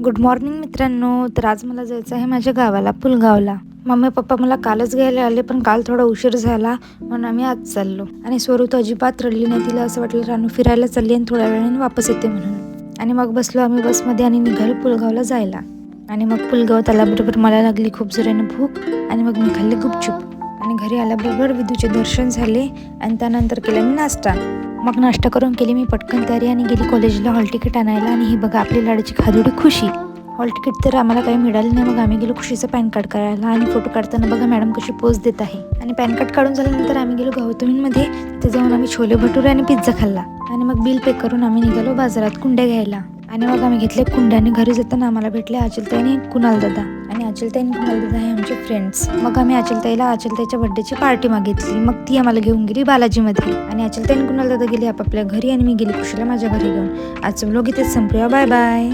Good morning मित्रांनो. तर आज मला जायचं आहे माझ्या गावाला, पुलगावला. मम्मी पप्पा मला कालच घ्यायला आले, पण काल थोडा उशीर झाला म्हणून आम्ही आज चाललो. आणि स्वरू तर अजिबात रडली नाही. तिला असं वाटलं रानू फिरायला चालली आणि थोड्या वेळाने वापस येते म्हणून. आणि मग बसलो आम्ही बसमध्ये आणि निघालो पुलगावला जायला. आणि मग पुलगावात आल्याबरोबर मला लागली खूप जोराने भूक आणि मग मी खाल्ली गुपचूप. आणि घरी आल्याबरोबर विदूचे दर्शन झाले आणि त्यानंतर केला मी नाश्ता. मग नाश्ता करून केली मी पटकन तयारी आणि गेली कॉलेजला हॉल तिकीट आणायला. आणि ही बघा आपली लाडाची खादुडी खुशी. हॉल तिकीट तर आम्हाला काही मिळालं नाही. मग आम्ही गेलो खुशीचं पॅन कार्ड करायला. आणि फोटो काढताना बघा मॅडम कशी पोज देत आहे. आणि पॅन कार्ड काढून झाल्यानंतर आम्ही गेलो गौतमीमध्ये. तिथे जाऊन आम्ही छोले भटुरे आणि पिझ्झा खाल्ला. आणि मग बिल पे करून आम्ही निघालो बाजारात कुंड्या घ्यायला. आणि मग आम्ही घेतले कुंड्या. आणि घरी जाताना आम्हाला भेटले आचलताई आणि कुणाल दादा. आणि आचलताई आणि कुणाल दादा हे आमचे फ्रेंड्स. मग आम्ही आचलताईला आचलताईच्या बर्थडेची पार्टी मागितली. मग ती आम्हाला घेऊन गेली बालाजीमध्ये. आणि आचलताई आणि कुणाल दादा गेली आपापल्या घरी आणि मी गेली खुशीला माझ्या घरी घेऊन. आजचं व्लॉग इथेच संपूया. Bye bye.